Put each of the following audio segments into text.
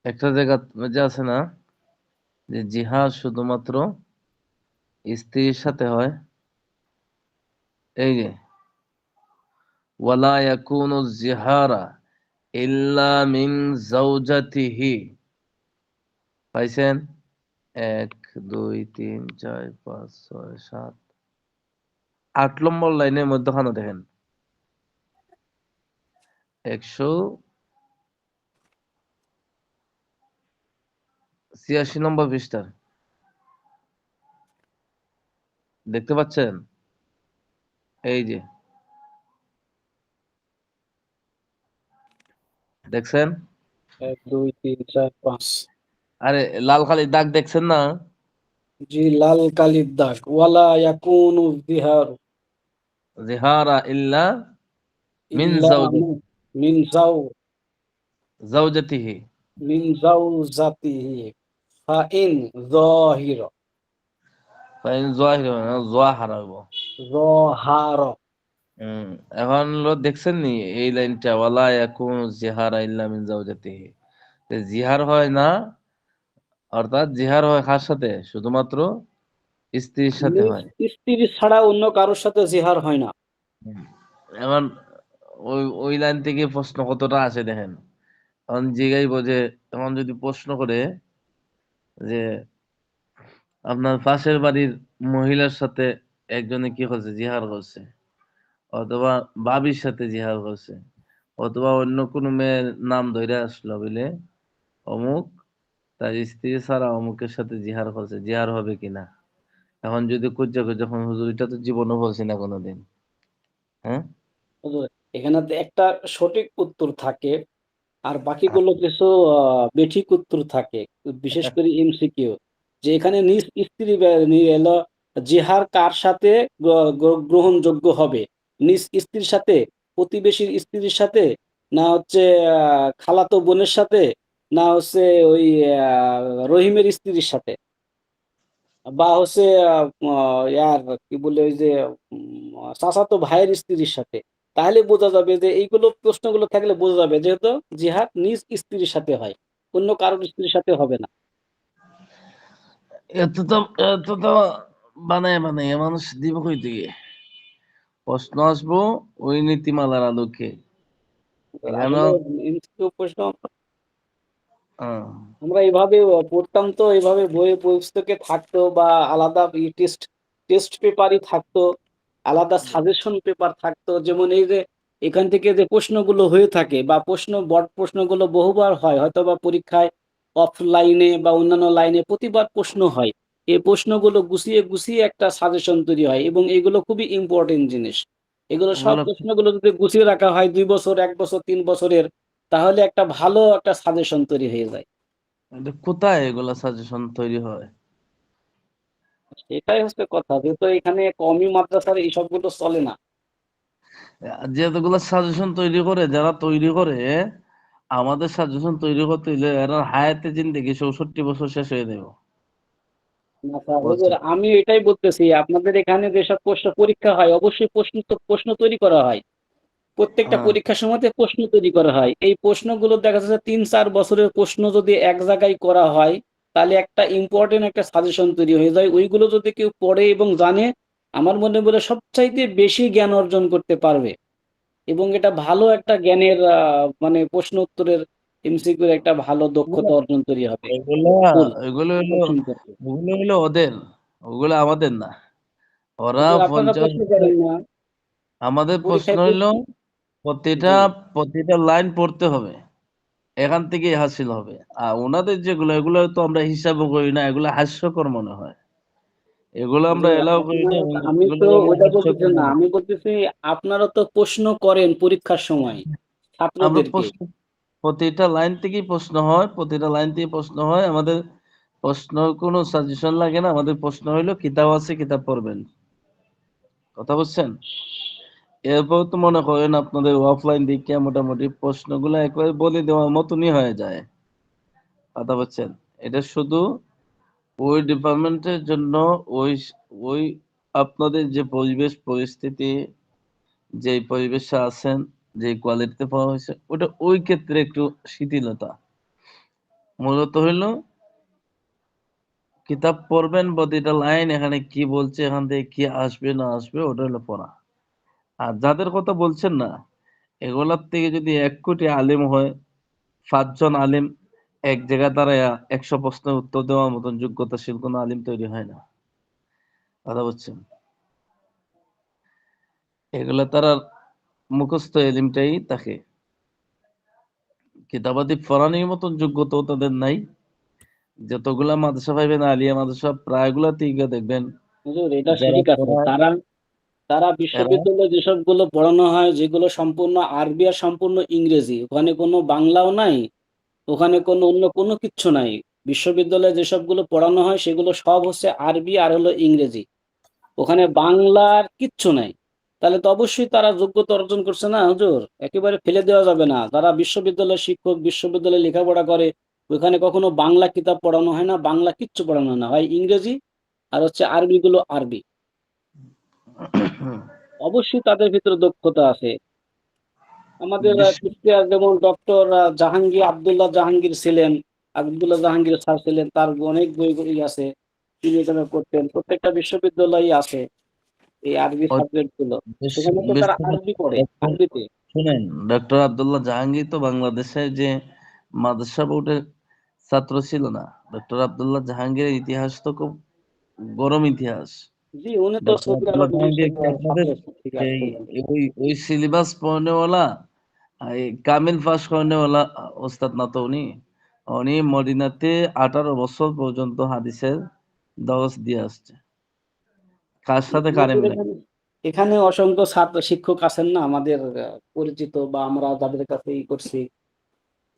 একটা জায়গা যে আছে না, যে জিহাদ শুধুমাত্র স্ত্রীর সাথে হয়, এই যে ওয়ালা ইয়াকুনু জিহারা ইল্লা মিন যাওজাতিহি, পাইছেন? 1 2 3 4 5 6 7 8 নম্বর লাইনের মধ্যখানে দেখেন, 186 নম্বর পৃষ্ঠার, দেখতে পাচ্ছেন? এই যে দেখছেন? 1 2 3 4 5। আরে লাল খালি দাগ দেখছেন না? জি, লাল কালির দাগ। ওয়ালা ইয়াকুনু যিহারু জিহারা ইল্লা মিন ইল্লা মিন যাওজাতিহি। যাওজাতিহি ফাইন যাহির ফাইন যাহির যাহারা হইব। যাহার। হুম, এখন হলো দেখছেন নি এই লাইনটা, ওয়ালা ইয়াকুনু জিহারা ইল্লা মিন যাওজাতিহি, জিহার হয় না, অর্থাৎ জিহার হয় কার সাথে? শুধুমাত্র স্ত্রীর সাথে নিজ হয়। স্ত্রী ছাড়া অন্য কারোর সাথে জিহার হয় না। হুম। এখন ওই ওই লাইন থেকে প্রশ্ন কতটা আসে দেখেন। এখন জিগাইব যে, এখন যদি প্রশ্ন করে যে আপনার পাশের বাড়ির মহিলার সাথে একজনে কি করছে, জিহার করছে, অথবা ভাবির সাথে জিহার করছে, অথবা অন্য কোনো মেয়ের নাম ধরে আসলো বলে অমুক তার স্ত্রী ছাড়া অমুকের সাথে জিহার করছে, জিহার হবে কিনা? এখন যদি যখন হুজুর এটা তো জীবনও বলছি না কোনোদিন, হ্যাঁ? হুজুর, এখানে তো একটা সঠিক উত্তর থাকে আর বাকিগুলো কিছু বেঠিক উত্তর থাকে। বিশেষ করে এমসিকিউ, যে এখানে নিজ স্ত্রী এলো জিহার কার সাথে গ্রহণযোগ্য হবে? নিজ স্ত্রীর সাথে, প্রতিবেশীর স্ত্রীর সাথে, না হচ্ছে খালাতো বোনের সাথে, না হচ্ছে ওই রহিমের স্ত্রীর সাথে, বা হচ্ছে ইয়ার কি বলে ওই যে চাচাতো ভাইয়ের স্ত্রীর সাথে। তাহলে বোঝা যাবে যে এইগুলো প্রশ্নগুলো থাকলে বোঝা যাবে যেহেতু জিহাদ নিজ স্ত্রীর সাথে হয়, অন্য কারোর স্ত্রীর সাথে হবে না। এত তো এত তো বানায় বানায় মানুষ দিব কই থেকে? প্রশ্ন আসবো ওই নীতিমালার আলোকে। এখানে আসলে এমসিকিউ প্রশ্ন আহ, আমরা এইভাবে পড়তাম, তো এইভাবে বইয়ে পুস্তকে থাকতো, বা আলাদা টেস্ট টেস্ট পেপারই থাকতো, আলাদা সাজেশন পেপার থাকতো। যেমন এই যে এখান থেকে যে প্রশ্নগুলো হয়ে থাকে, বা বোর্ড প্রশ্নগুলো বহুবার হয়, হয়তো বা পরীক্ষায় অফলাইনে বা অন্যান্য লাইনে প্রতিবার প্রশ্ন হয়। এই প্রশ্নগুলো গুছিয়ে গুছিয়ে একটা সাজেশন তৈরি হয়, এবং এগুলো খুবই ইম্পর্টেন্ট জিনিস। এগুলো সব ওগুলো প্রশ্নগুলো যদি গুছিয়ে রাখা হয় 2 বছর, 1 বছর, 3 বছরের, তাহলে একটা ভালো একটা সাজেশন তৈরি হয়ে যায়। এটা কোথায় এগুলা সাজেশন তৈরি হয়? সেটাই হচ্ছে কথা, যেহেতু এখানে কওমি মাদ্রাসার এই সবগুলো চলে না। যেগুলো সাজেশন তৈরি করে, যারা তৈরি করে, আমাদের সাজেশন তৈরি করতে হইলে এরা হায়াতে জিন্দেগি 64 বছর শেষ হয়ে যাবে। না স্যার, হুজুর, বুঝছেন? আমি এটাই বলতেছি, আপনাদের এখানে যেসব প্রশ্ন পরীক্ষা হয়, অবশ্যই প্রশ্ন তৈরি করা হয়। প্রত্যেকটা হ্যাঁ, পরীক্ষার সময়তে প্রশ্ন তৈরি করা হয়। এই প্রশ্নগুলো দেখা যাচ্ছে 3-4 বছরের প্রশ্ন যদি এক জায়গায় করা হয়, তাহলে একটা ইম্পর্টেন্ট একটা সাজেশন তৈরি হয়ে যায়। ওইগুলো যদি কেউ পড়ে এবং জানে, আমার মনে বলে সবচাইতে বেশি জ্ঞান অর্জন করতে পারবে, এবং এটা ভালো একটা জ্ঞানের মানে প্রশ্ন উত্তরের এমসিকিউর একটা ভালো দক্ষতা অর্জন তৈরি হবে এগুলা ফুল এগুলো হলো সব সম্পর্কে। ওগুলো হলো ওদের, ওগুলো আমাদের না। ওরা হুজুর, আপনারা 50 প্রশ্ন করেন না আমাদের প্রশ্ন পরীক্ষায়? হইলো প্রতিটা জি, প্রতিটা লাইন পড়তে হবে, এখান থেকে হাসিল হবে। আর ওনাদের যেগুলো, এগুলো তো আমরা হিসাবও করি না, এগুলো হাস্যকর মনে হয়, এগুলো আমরা হুজুর, এলাও করি না, আমি এগুলো তো আমরা ওইটা বলতেছি হাস্যকর না, মনে হয়। আমি বলতেছি আপনারা তো প্রশ্ন করেন পরীক্ষার সময় আমরা ছাত্রদেরকে। প্রশ্ন, প্রতিটা লাইন থেকেই প্রশ্ন হয়, প্রতিটা লাইন থেকে প্রশ্ন হয়। আমাদের প্রশ্ন কোনো সাজেশন লাগে না, আমাদের প্রশ্ন হইলো কিতাব আছে, কিতাব পড়বেন। কথা বুঝছেন? এরপর তো মনে করেন আপনাদের অফলাইন দিকে মোটামুটি প্রশ্নগুলো একবারে বলে দেওয়ার মতনই হয়ে যায়। কথা বুঝছেন? এটা শুধু ওই ডিপার্টমেন্টের জন্য, ওই ওই আপনাদের যে পরিবেশ পরিস্থিতি, যে পরিবেশে আছেন, যে কোয়ালিটিতে পড়া হয়েছে, ওটা ওই ক্ষেত্রে একটু শিথিলতা। মূলত হইল কিতাব পড়বেন, প্রতিটা লাইন এখানে কি বলছে, এখান থেকে কি আসবে না আসবে, ওটা হলো পড়া। আর যাদের কথা বলছেন না, এগুলার থেকে যদি 1 কোটি আলিম হয়, 5 জন আলিম এক জায়গায় দাঁড়ায়া 100 প্রশ্নের উত্তর দেওয়ার মতন যোগ্যতাশীল কোনো আলিম তৈরি হয় না। কথা বুঝছেন? এগুলা তারা মুখস্থ এলিমটাই থাকে। কিতাবাদি পড়ানোর মতন যোগ্যতাও তাদের নাই। যতগুলা মাদ্রাসা পাইবেন, আলিয়া মাদ্রাসা প্রায়গুলাতেই গিয়ে দেখবেন হুজুর এটা যারা ঠিক আছে। পড়ায় তারা তারা এরা বিশ্ববিদ্যালয়ে যেসবগুলো পড়ানো হয়, যেগুলো সম্পূর্ণ আরবি আর সম্পূর্ণ ইংরেজি, ওখানে কোনো বাংলাও নাই, ওখানে কোনো অন্য কোনো কিচ্ছু নাই। বিশ্ববিদ্যালয়ে যেসবগুলো পড়ানো হয় সেগুলো সব হচ্ছে আরবি আর হলো ইংরেজি। ওখানে বাংলার কিচ্ছু নাই। তাহলে তো অবশ্যই তারা যোগ্যতা অর্জন করছে না হুজুর। একেবারে ফেলে দেওয়া যাবে না। যারা বিশ্ববিদ্যালয়ের শিক্ষক, বিশ্ববিদ্যালয়ে লেখাপড়া করে, ওখানে কখনো বাংলা কিতাব পড়ানো হয় না, বাংলা কিচ্ছু পড়ানো হয় না। হয় ইংরেজি আর হচ্ছে আরবিগুলো আরবি। অবশ্যই তাদের ভিতরে দক্ষতা আছে। আমাদের বিশ্ব কুষ্টিয়ার যেমন ডক্টর জাহাঙ্গীর আব্দুল্লাহ জাহাঙ্গীর ছিলেন, আব্দুল্লাহ জাহাঙ্গীর স্যার ছিলেন, তার অনেক বই আছে। তিনি এখানে করতেন। প্রত্যেকটা বিশ্ববিদ্যালয়েই আছে এই আরবি সাবজেক্ট গুলো। সেখানে তো তারা আরবি পড়ে, আরবিতে। শুনেন, ডক্টর আব্দুল্লাহ জাহাঙ্গীর তো বাংলাদেশের যে মাদ্রাসা বোর্ডের ছাত্র ছিল না। ডক্টর আব্দুল্লাহ জাহাঙ্গীরের ইতিহাস তো খুব গরম ইতিহাস। জি, উনি তো ডক্টর সৌদি আব্দুল্লাহ আরব জাহাঙ্গীর কি বিশ্ববিদ্যালয়ের আপনাদের ছাত্র থেকে এই আসছিলেন। ওই সিলেবাস পড়নেওয়ালা, এই কামিল পাস করনেওয়ালা ওস্তাদ না তো উনি। উনি মদিনাতে 18 বছর পর্যন্ত হাদিসের দরস দিয়ে আসছে। কার সাথে কারেম আমাদের নেই। এখানে অসংখ্য ছাত্র শিক্ষক আছেন না আমাদের পরিচিত, বা আমরা যাদের কাছে করছি,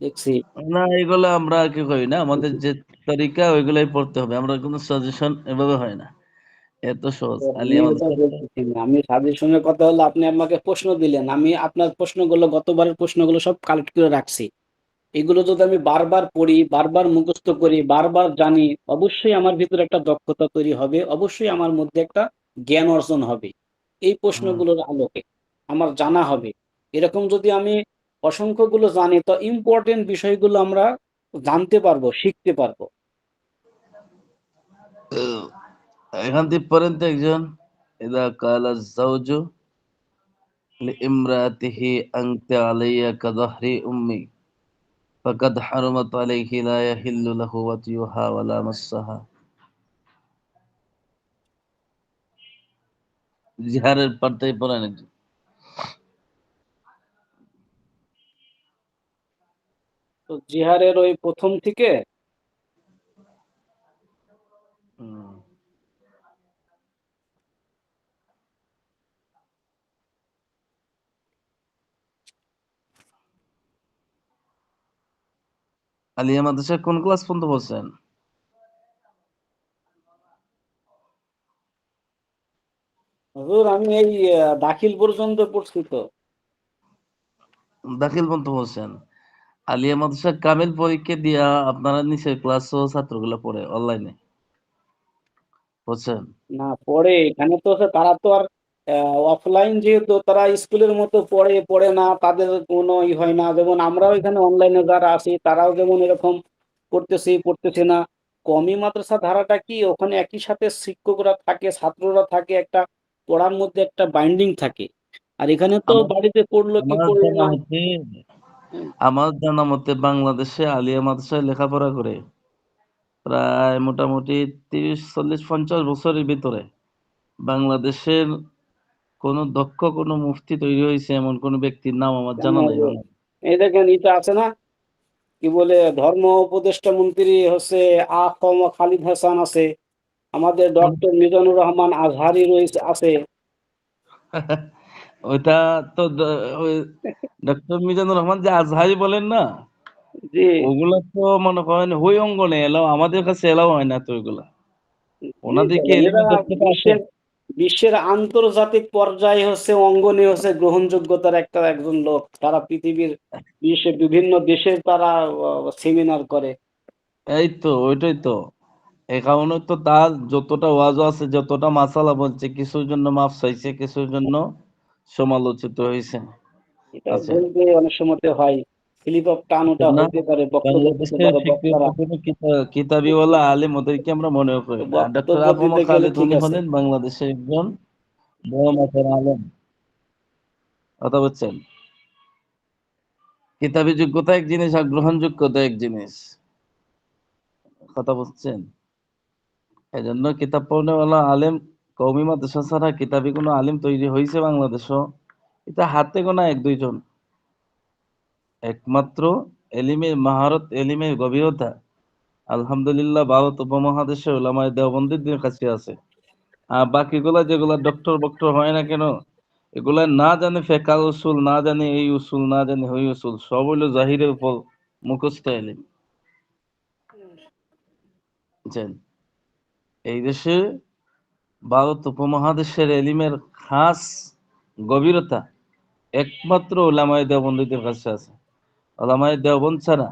দেখছি। না, এগুলো আমরা কি করি না, আমাদের যে তরিকা ওইগুলাই পড়তে হবে। আমরা কোনো সাজেশন এভাবে হয় না। এত সহজ তো আমি আলিয়া এটা মাদ্রাসা। বলতেছি না। আমি সাজেশনের কথা হলো, আপনি আমাকে প্রশ্ন দিলেন। আমি আপনার প্রশ্নগুলো, গতবারের প্রশ্নগুলো সব কালেক্ট করে রাখছি। এগুলো যদি আমি বারবার পড়ি, বারবার মুখস্থ করি, বারবার জানি, অবশ্যই আমার ভিতরে একটা দক্ষতা তৈরি হবে। অবশ্যই আমার মধ্যে একটা জ্ঞান অর্জন হবে। এই হুম। প্রশ্নগুলোর আলোকে আমার জানা হবে। এরকম যদি আমি অসংখ্যগুলো জানি, তো ইম্পর্টেন্ট বিষয়গুলো আমরা জানতে পারবো, শিখতে পারবো। এখান থেকে পড়েন তো একজন, ইদা কালা জাওজু লিইমরাতিহি আনতি আলাইয়া কাযাহরি উম্মি ফাকাদ হারামাত আলাইহি লা ইয়াহিল্লু লাহু ওয়াতিয়ুহা ওয়ালা মাসসাহা। জিহারের পার্টাই পড়েন একজন। তো জিহারের ওই প্রথম থেকে হুম। আলিয়া মাদ্রাসায় কোন ক্লাস পর্যন্ত পড়ছেন? হুজুর আমি এই দাখিল পর্যন্ত পড়ছি তো। দাখিল পর্যন্ত পড়ছেন। আলিয়া মাদ্রাসা কামিল পরীক্ষা দিয়া আপনারা নিচের ক্লাস ও ছাত্রগুলো পড়ে অনলাইনে, বুঝছেন? না, পড়ে এখানে তো তারা তো আর অফলাইন, যেহেতু তারা স্কুলের মতো পড়ে পড়ে না, তাদের কোনো হয় না। যেমন আমরাও এখানে অনলাইনে যারা আছি, তারাও যেমন এরকম পড়তেছি না। কমি মাদ্রাসা ধারাটা কি, ওখানে একই সাথে শিক্ষকরা থাকে, ছাত্ররা থাকে, একটা পড়ার মধ্যে একটা বাইন্ডিং থাকে। আর এখানে তো আমার বাড়িতে পড়লো কি আমার পড়লো জানা না। মতে হুম, আমার জানা মতে বাংলাদেশে আলিয়া মাদ্রাসায় লেখাপড়া করে প্রায় মোটামুটি 30, 40, 50 বছরের ভিতরে বাংলাদেশের কোন দক্ষ কোন মুফতি তৈরি হয়েছে এমন কোন ব্যক্তির নাম আমার কেন জানা নাই হবে? বাংলা। এই দেখেন, এটা আছে না, কি বলে, ধর্ম উপদেষ্টা মন্ত্রী হচ্ছে খালিদ হাসান আছে। আমাদের ডক্টর মিজানুর রহমান আজহারি রয়েছে, আছে। ওইটা তো ওই ডক্টর মিজানুর রহমান যে আজহারি বলেন না, জি, ওগুলা তো মনে করেন ওই অঙ্গনে এলাও, আমাদের কাছে এলাও হয় না তো ওইগুলা। জি ওনাদের কি বলেন। এরা এলিমের দক্ষতা আছে? বিশ্বের বিশ্বের আন্তর্জাতিক পর্যায়ে হচ্ছে অঙ্গনে হচ্ছে গ্রহণযোগ্যতার একজন লোক। তারা পৃথিবীর বিভিন্ন দেশের তারা সেমিনার করে। এই তো ওইটাই তো। এই কারণে তো তার যতটা ওয়াজ আছে, যতটা মাসালা বলছে, কিছুর জন্য মাফ চাইছে, কিছুর জন্য সমালোচিত হয়েছে। এটা আছে। বলতে অনেক সময় হয়। স্লিপ অফ টান ওটা না হইতে পারে, বক্তব্য দিতে বাংলাদেশে পারে স্বীকৃত বক্তারা। কোনো কিতাবিওয়ালা আলেম ওদেরকে আমরা মনেও করি না। ডক্টর বক্তব্য আবু দিতে গেলে খালেদ ঠিক উনি আছে। হলেন বাংলাদেশের একজন বড় মাপের আলেম, কথা বলছেন। কিতাবি যোগ্যতা এক জিনিস আর গ্রহণযোগ্যতা এক জিনিস, কথা বলছেন। এই জন্য কিতাব পড়নেওয়ালা আলেম কওমি মাদ্রাসা ছাড়া কিতাবি কোনো আলেম তৈরি হয়েছে বাংলাদেশও, এটা হাতে গোনা এক দুইজন। একমাত্র এলিমের মাহারত, এলিমের গভীরতা আলহামদুলিল্লাহ ভারত উপমহাদেশে ওলামায়ে দেওবন্দিদের কাছে আছে। আর বাকিগুলা যেগুলা ডক্টর বক্টর হয় না কেন, এগুলা না জানে ফেকার উসুল, না জানে এই উসুল, না জানে ওই উসুল, সব হইলো জাহিরের উপর মুখস্থ এলিম। বুঝছেন? এই দেশে ভারত উপমহাদেশের এলিমের খাস গভীরতা একমাত্র ওলামায়ে দেওবন্দীদের কাছে আছে। ওলামায়ে দেওবন্দ ছাড়া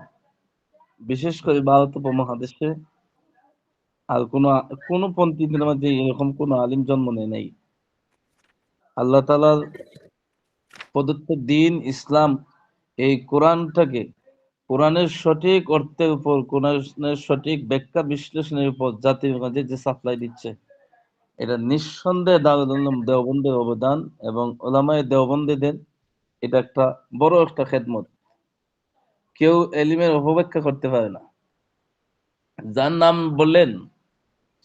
বিশেষ করে ভারত উপমহাদেশে আর কোনো পন্থীদের মধ্যে এরকম কোনো আলিম জন্ম নেয় নাই। আল্লাহ তাআলার প্রদত্ত দিন ইসলাম, এই কোরআনটাকে কোরআনের সঠিক অর্থের উপর, কোরআনের সঠিক ব্যাখ্যা বিশ্লেষণের উপর জাতির মাঝে যে সাপ্লাই দিচ্ছে, এটা নিঃসন্দেহে দারুল উলুম দেওবন্দের অবদান এবং ওলামায়ে দেওবন্দীদের এটা একটা বড় একটা খেদমত। কেউ এলিমের অপব্যাখ্যা করতে পারে না। যার নাম বললেন,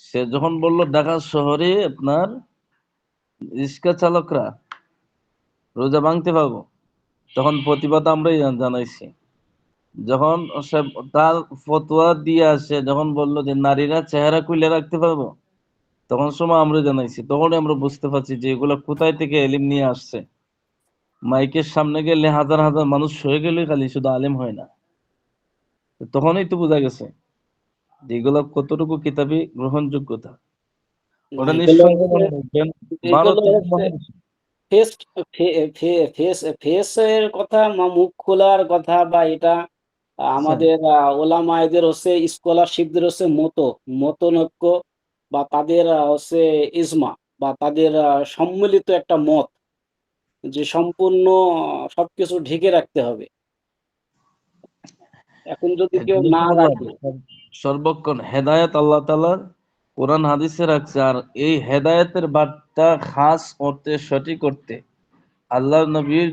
সে যখন বলল ঢাকা শহরে আপনার রিক্সা চালকরা রোজা ভাঙতে পারবো, তখন প্রতিবাদ আমরাই জানাইছি। যখন সে তার ফতোয়া দিয়ে আসে, যখন বললো যে নারীরা চেহারা খুলে রাখতে পারবো, তখন সময় আমরা জানাইছি। তখনই আমরা বুঝতে পারছি যে এগুলো কোথায় থেকে এলিম নিয়ে আসছে। মাইকের সামনে গেলে হাজার হাজার মানুষ হয়ে গেলে খালি শুধু আলেম হয় না। তো তখনই তো বোঝা গেছে যে এগুলো কতটুকু কিতাবি গ্রহণযোগ্যতা। না, ওটা এগুলো নিঃসন্দেহে হচ্ছে, মনে রাখবেন ভারত এগুলো হচ্ছে উপমহাদেশে। ফেস ফেস ফেসের কথা, মুখ খোলার কথা, বা এটা বুঝছেন? আমাদের ওলামায়েদের হচ্ছে স্কলারশিপদের হচ্ছে মতনৈক্য, বা তাদের হচ্ছে ইজমা, বা তাদের সম্মিলিত একটা মত, যে সম্পূর্ণ সবকিছু ঢেকে রাখতে হবে। এখন যদি এই কেউ জন্য না বললাম, রাখে, সর্বক্ষণ হেদায়েত আল্লাহ তাআলার কোরআন হাদিসে রাখছে। আর এই হেদায়েতের বার্তা খাস অর্থে সঠিক অর্থে আল্লাহর নবীর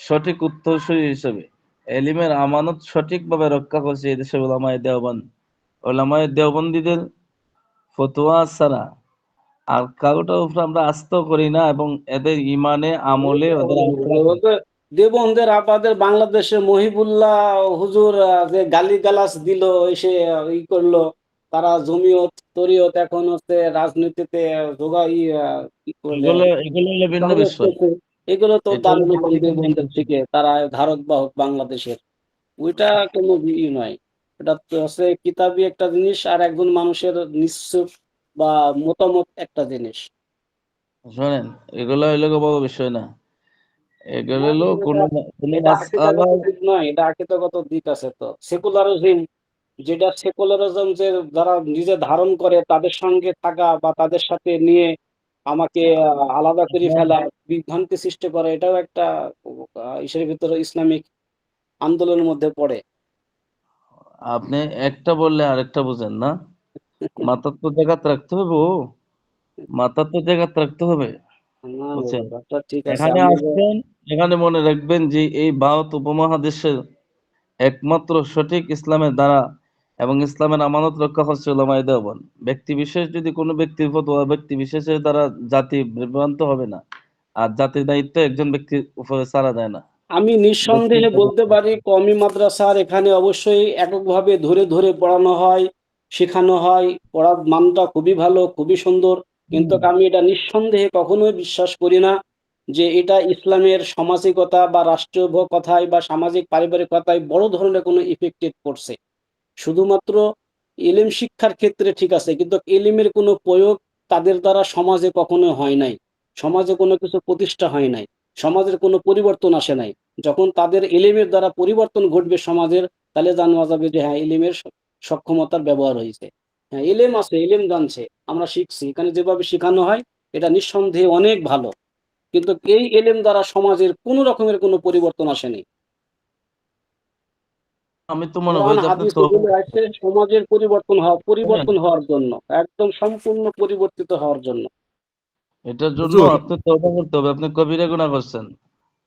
সঠিক উত্তরসূরি হিসেবে এলিমের আমানত সঠিকভাবে রক্ষা করছে এই দেশের ওলামায়ে দেওবন্দ। ওলামায়ে দেওবন্দীদের ফতোয়া ছাড়া আর কারোটার উপর আমরা আস্থাও করি না, এবং এদের ইমানে আমলে ওদের আস্থা রাখি না। দেবন্দের আপাদের বাংলাদেশে মহিবুল্লাহ হুজুর যে গালিগালাজ দিল, এসে করলো, তারা জমিয়ত তরিয়ত এখন হচ্ছে রাজনীতিতে কি করলে এগুলো এগুলো হলো ভিন্ন প্রবেশ বিষয়। করছে। এগুলো তো এটা হলো দারুল উলুম ব্যক্তিগত একটা দেবন্দের বিষয়। থেকে, তারা ধারক বাহক বাংলাদেশের। ওইটা কোনো নয়। এটা তো হচ্ছে কিতাবি একটা জিনিস, আর একজন মানুষের নিশ্চুপ বা মতামত একটা জিনিস। শোনেন, এগুলো হইলো গো বড় বিষয় না। এগুলো না, হলো এটা কোনো এটা মাসআলা। আকিদাগত দিক নয়, এটা আকিদাগত দিক আছে তো। সেকুলারিজম, যেটা সেকুলারিজম, যে যারা নিজে ধারণ করে তাদের সঙ্গে থাকা বা তাদের সাথে নিয়ে আমাকে আলাদা করে ফেলা, বিভ্রান্তি সৃষ্টি করে, এটাও একটা ইসের ভিতরে ইসলামিক আন্দোলনের মধ্যে পড়ে। আপনি একটা বললে আরেকটা বুঝেন না। মাথার তো জায়গাত রাখতে হবে, মাথার তো জায়গাত রাখতে হবে। না বুঝছেন? বাবা, কথা ঠিক আছে, এখানে আমরা আসছেন, এখানে মনে রাখবেন যে এই ভারত উপমহাদেশের একমাত্র সঠিক ইসলামের দ্বারা এবং ইসলামের আমানত রক্ষা করছে ওলামায়ে দেওবন্দ। ব্যক্তি বিশেষ যদি কোনো ব্যক্তির ফতোয়া ব্যক্তি বিশেষের দ্বারা জাতি বিভ্রান্ত হবে না। আর জাতির দায়িত্ব একজন ব্যক্তির উপরে ছাড়া যায় না। আমি নিঃসন্দেহে বলতে পারি, কওমি মাদ্রাসার এখানে অবশ্যই এককভাবে ধরে ধরে পড়ানো হয়, শেখানো হয়, পড়ার মানটা খুবই ভালো, খুবই সুন্দর। কিন্তু হুম, আমি এটা নিঃসন্দেহে কখনোই বিশ্বাস করি না যে এটা ইসলামের সামাজিকতা বা রাষ্ট্রীয় কথায় বা সামাজিক পারিবারিকতায় বড় ধরনের কোনো ইফেক্টেড করছে। শুধুমাত্র ইলম শিক্ষার ক্ষেত্রে ঠিক আছে, কিন্তু ইলমের কোনো প্রয়োগ তাদের দ্বারা সমাজে কখনো হয় নাই। সমাজে কোনো কিছু প্রতিষ্ঠা হয় নাই। সমাজের কোনো পরিবর্তন আসে নাই। যখন তাদের ইলমের দ্বারা পরিবর্তন ঘটবে সমাজের, তাহলে জানা যাবে যে হ্যাঁ, ইলমের সক্ষমতার ব্যবহার হয়েছে। হ্যাঁ, ইলেম আছে, ইলেম জানছে, আমরা শিখছি। এখানে যেভাবে শেখানো হয়, এটা নিঃসন্দেহে অনেক ভালো। কিন্তু এই ইলেম দ্বারা সমাজের কোনো রকমের কোনো পরিবর্তন আসেনি। আমি তো মনে কোরআন করি যে আপনি হাদিস তওবা এগুলো আসছে সমাজের করবেন। পরিবর্তন হওয়ার জন্য, একদম সম্পূর্ণ পরিবর্তিত হওয়ার জন্য। এটার জন্য হুজুর আপনি তওবা করতে হবে। আপনি কবিরা গুনাহ করছেন।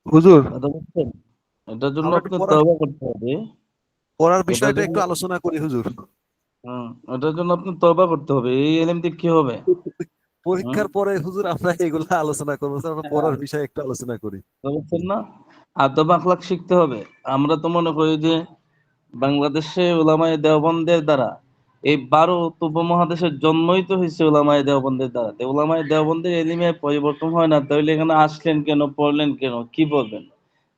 হুজুর কথা বুঝছেন? এটার জন্য আমরা একটু আপনি পড়ার তওবা করতে হবে। পড়ার এটার বিষয়টা জন্য একটু আলোচনা করি হুজুর। এটার জন্য আপনি তওবা করতে হবে। এই ইলম দিয়ে কি হবে? হুম? পরীক্ষার পরে হুজুর আমরা এগুলা আলোচনা করবো স্যার, আমরা হ্যাঁ, পড়ার বিষয়ে একটু আলোচনা করি। বুঝতে পারছেন না? আদব আখলাক শিখতে হবে। আমরা তো মনে করি যে বাংলাদেশে উলামায়ে দেওবন্দের দ্বারা এই ভারত উপমহাদেশের জন্মই তো হয়েছে উলামায়ে দেওবন্দের দ্বারা। তো উলামায়ে দেওবন্দের এলিমে পরিবর্তন হয় না, তাহলে এখানে আসলেন কেন, পড়লেন কেন, কি বলবেন?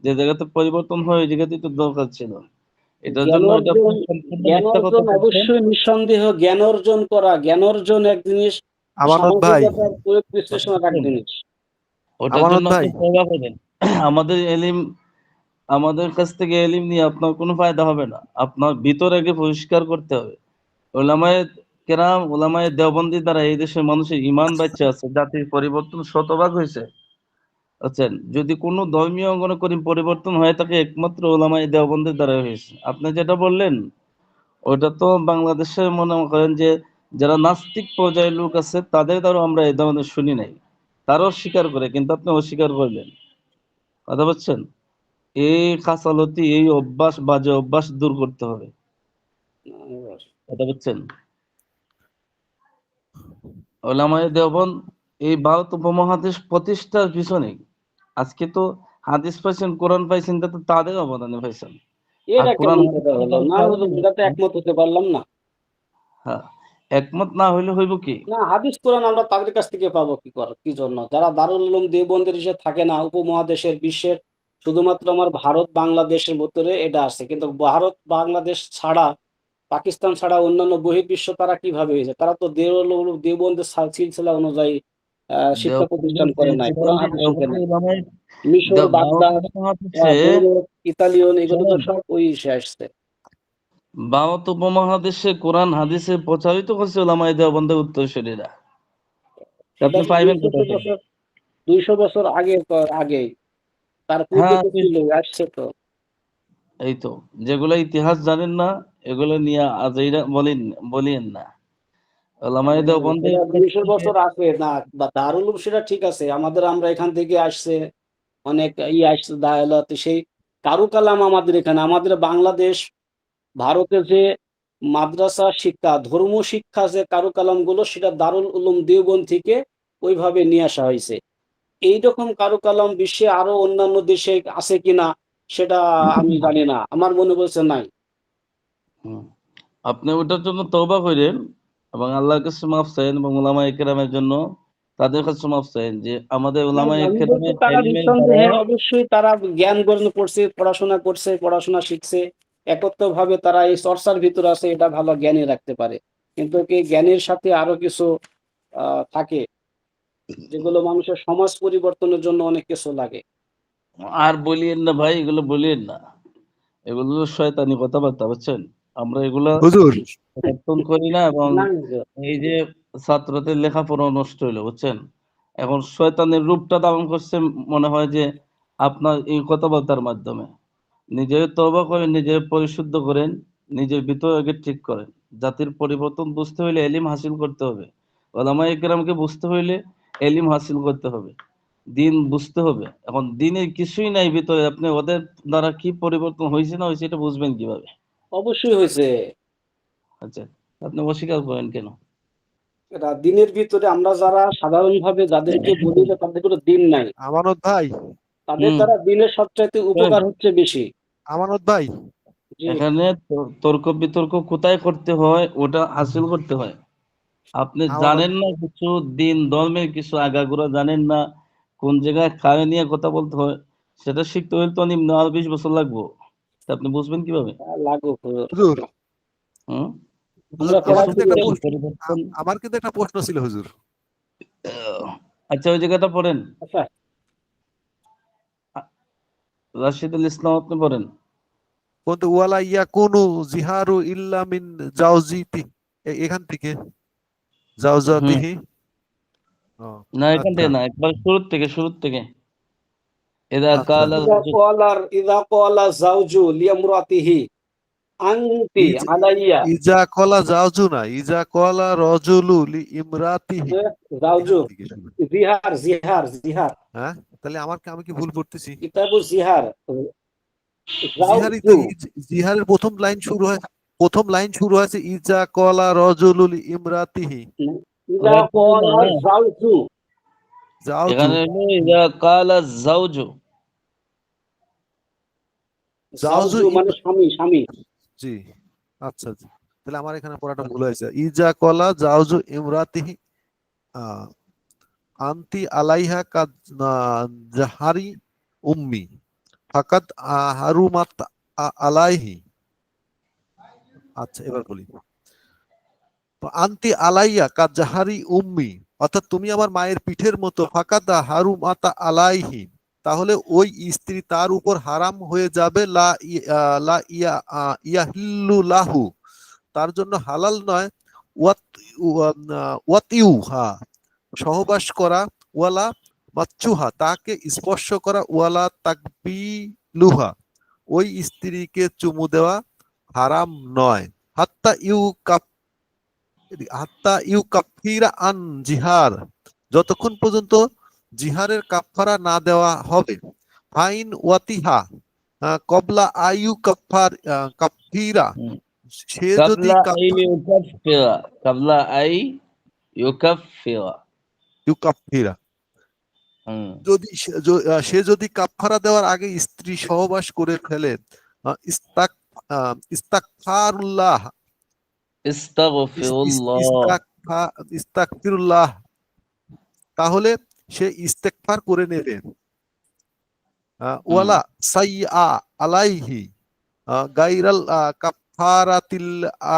যে জায়গাতে পরিবর্তন হয় ওই জায়গাতেই তো দরকার ছিল। এটার জ্ঞান জন্য এটা আপনি অর্জন, সম্পূর্ণ জ্ঞান মিথ্যা কথা অর্জন বলছেন। অবশ্যই নিঃসন্দেহ, জ্ঞান অর্জন করা, জ্ঞান অর্জন এক জিনিস, আমানত ভাই, সামাজিকতার প্রয়োগ বিশ্লেষণ আর এক জিনিস। ওটার আমানত জন্য ভাই, আপনি তওবা করেন। আমাদের এলিম, আমাদের কাছ থেকে এলিম নিয়ে আপনার কোনো ফায়দা হবে না। আপনার ভিতর আগে পরিষ্কার করতে হবে। ওলামায়ে কেরাম, ওলামায়ে দেওবন্দি দ্বারা এই দেশের মানুষের ঈমান বাঁইচা আছে। জাতির পরিবর্তন শতভাগ হইছে। বুঝছেন? যদি কোনো ধর্মীয় অঙ্গনে কোনো পরিবর্তন হয়ে থাকে একমাত্র ওলামায়ে দেওবন্দের দ্বারা হয়েছে। আপনি যেটা বললেন ওটা তো বাংলাদেশে মনে করেন যে যারা নাস্তিক পর্যায়ের লোক আছে তাদের দ্বারাও আমরা এই ধরনের শুনি নাই। তারাও স্বীকার করে, কিন্তু আপনি অস্বীকার করলেন। কথা বুঝছেন? এই খাসালতি, এই অভ্যাস, বাজে অভ্যাস দূর করতে হবে। কথা বুঝছেন? ওলামায়ে দেওবন্দ এই ভারত উপমহাদেশ প্রতিষ্ঠার পিছনে আজকে তো হাদিস পাইছেন, কোরআন পাইছেন, এটা তো তাদের অবদানে পাইছেন। আর এটা কোরআন কেমন হাদিস কথা তো হলো? তাদের না হুজুর, কারণে এটাতে বুঝছেন। একমত হতে পারলাম না। হ্যাঁ, একমত না হইলে হইব কি? না, হাদিস কোরআন আমরা তাদের কাছ থেকে পাবো কি জন্য? যারা দারুল উলুম দেওবন্দের হিসেবে থাকে না উপমহাদেশের, বিশ্বের, শুধুমাত্র আমার ভারত বাংলাদেশের ভিতরে এটা আছে, কিন্তু ভারত বাংলাদেশ ছাড়া, পাকিস্তান ছাড়া অন্যান্য বহির্বিশ্ব তারা কিভাবে হয়েছে? তারা তো দেওয়াল দেওবন্দের সিলসিলা অনুযায়ী শিক্ষা দেওবন্দের প্রতিষ্ঠান করে নাই, কোরআন সিলসিলায় হাদিস শিখে দেওবন্দি নাই। উলামায়ে মিশর, ভারত বাগদাদ, উপমহাদেশে বৈরুত, ইতালিয়ন, এগুলো তো শোনেন, সব ওই ইসে আসছে। ভারত উপমহাদেশে কোরআন হাদিসে প্রচারিত করছে ওলামায়ে দেওবন্দের উত্তরসূরিরা। সেটা আপনি তো পাইবেন দুইশত কোথা থেকে? বছর ২০০ বছর আগে, তার পূর্বে হ্যাঁ, তো ছিল, আসছে তো। এই তো, যেগুলো ইতিহাস জানেন না এগুলো নিয়ে আজাইরা বলিয়েন না। ওলামায়ে দেওবন্দের সেটা কাছ ২০০ থেকে বছর আছে না, বা দারুল উলুম সেটা ঠিক আছে। আমরা এখান থেকে আসছে, অনেক আসছে দায়ালাতে, সেই কারুকালাম আমাদের এখানে, আমাদের বাংলাদেশ, ভারতে যে মাদ্রাসা শিক্ষা, ধর্ম শিক্ষা, যে কারুকালাম গুলো, সেটা দারুল উলুম দেওবন্দ থেকে ওইভাবে নিয়ে আসা হয়েছে। এইরকম কারুকালাম বিশ্বে আরো অন্যান্য দেশে আছে কিনা সেটা আমি জানি না, আমার মনে বলছে নাই। হুম, আপনি ওটার জন্য তওবা করেন এবং আল্লাহর কাছে মাফ চাইেন এবং উলামায়ে কেরামের জন্য তাদের কাছে মাফ চাইেন যে আমাদের না, উলামায়ে আমি বলছি কেরামের তারা ইলমের দ্বারা। নিঃসন্দেহে অবশ্যই তারা জ্ঞান গ্রহণ করছে, পড়াশোনা করছে, পড়াশোনা শিখছে, একত্রভাবে তারা এই চর্চার ভিতর আছে, এটা ভালো জ্ঞানী রাখতে পারে। কিন্তু কি জ্ঞানের সাথে আরো কিছু থাকে, যেগুলো মানুষের সমাজ পরিবর্তনের জন্য অনেক কিছু লাগে। আর বলিয়েন না ভাই, এগুলো বলিয়েন না। এগুলো শয়তানি কথাবার্তা, বুঝছেন? আমরা এগুলা হুজুর সমর্থন করি না এবং না, এই যে ছাত্রদের লেখাপড়া নষ্ট হইলো, বুঝছেন? এখন শয়তানের রূপটা ধারণ করছে মনে হয় যে আপনার এই কথাবার্তার মাধ্যমে। নিজের তওবা করেন, নিজের পরিশুদ্ধ করেন, নিজের ভিতর আগে ঠিক করেন। জাতির পরিবর্তন বুঝতে হইলে এলিম হাসিল করতে হবে। উলামায়ে কেরামকে বুঝতে হইলে এলিম হাসিল করতে হবে। দিন বুঝতে হবে। এখন দিনের কিছুই নাই ভিতরে, আপনি ওদের দ্বারা কি পরিবর্তন হইছে না হইছে এটা বুঝবেন কিভাবে? অবশ্যই হয়েছে। আচ্ছা, আপনি অস্বীকার করেন কেন? এটা দিনের ভিতরে আমরা যারা সাধারণভাবে যাদেরকে বলি যে তাদের কোনো দিন নাই, আমানত ভাই, তাদের হুম, দ্বারা দিনের সবচাইতে শোনেন, উপকার হচ্ছে বেশি। আমানত ভাই, জি, এখানে তর্ক বিতর্ক কোথায় করতে হয় ওটা হাসিল করতে হয়। আপনি আমানত জানেন না কিছু, দিন ধর্মের কিছু আগাগোড়া জানেন না, কোন জায়গায় কারে নিয়ে কথা বলতে হয় সেটা শিখতে হলে তো নিম্ন আরো 20 বছর লাগবো। তা আপনি বুঝবেন কিভাবে? লাগুক। হুজুর হুম? হুজুর আমরা আমার পড়াই কিন্তু বুঝতে একটা দিয়েছি। পারছেন প্রশ্ন, পরিবর্তন? আমার কিন্তু একটা প্রশ্ন ছিল হুজুর। আচ্ছা, ওই জায়গাটা পড়েন। আচ্ছা, রাশিদুল ইসলাম আপনি পড়েন। কিন্তু ওয়ালা ইয়াকুনু জিহারু ইল্লা মিন জাওজিতি, এখান থেকে হুম, জাওজাতিহি। ও, না এখান আচ্ছা থেকে না, একবার শুরুর থেকে এদা আচ্ছা কালা। ইদা ক্বালা যাওজু লিইমরাতিহি, আনতি ইজ- আলাইয়া ইজা কলা জাওজু না, ইজা কলা রজুলু লি ইমরাতিহি, জাওজু, এখান থেকে শুরু। জিহার জিহার জিহার, হ্যাঁ, তাহলে আমি কি ভুল পড়তেছি? কিতাবু জিহার, জিহারই জাওজু, তো, জিহারের প্রথম লাইন শুরু হয়েছে ইজা কলা রজুলু লি ইমরাতিহি। ইদা রজুলু না, ক্বালা জাওজু, জাওজু, এখানে হলো ইযা কালা যাওজু। জাওজু জাওজু মানে স্বামী স্বামী। জি, আচ্ছা জি, তাহলে আমার এখানে পড়াটা ভুল হয়েছে। ইজা কলা জাওজু ইমরাতিহি আহ, আন্তি আলাইহা কাদ জাহারি উম্মি ফাকাদ হারুমাত আলাইহি। আচ্ছা, এবার বলি, তো আন্তি আলাইয়া কাদ জাহারি উম্মি, অর্থাৎ তুমি আমার মায়ের পিঠের মতো, ফাকাদ হারুমাতা আলাইহি, তাহলে ওই স্ত্রী তার উপর হারাম হয়ে যাবে, লা লা ইয়াহিল্লু লাহু, তার জন্য হালাল নয়, ওয়াত ওয়াতিউ হা, সহবাস করা, ওয়ালা মাচ্চুহা, তাকে স্পর্শ করা, ওয়ালা তাকবিলুহা, ওই স্ত্রীকে চুমু দেওয়া হারাম নয়, হাত্তা ইউ কাফিরা আন জিহার, যতক্ষণ পর্যন্ত জিহারের কাফারা না দেওয়া হবে, ফাইন ওয়াতিহা কবলা আয়ু কাফিরা, হুম। সে যদি কাবলা আই ইউকাফিরা, কাবলা আই ইউকাফিরা। ইউ কাফিরা, হুম। যদি সে যদি কাফারা দেওয়ার আগে স্ত্রী সহবাস করে ফেলে, ইস্তাগফারুল্লাহ, ইস্তাগফিরুল্লাহ। ইস্তাগফিরুল্লাহ, তাহলে সে ইস্তেগফার করে নেবে, হুম। ওয়ালা সাইয়্যা আলাইহি গায়রাল কাফারাতিল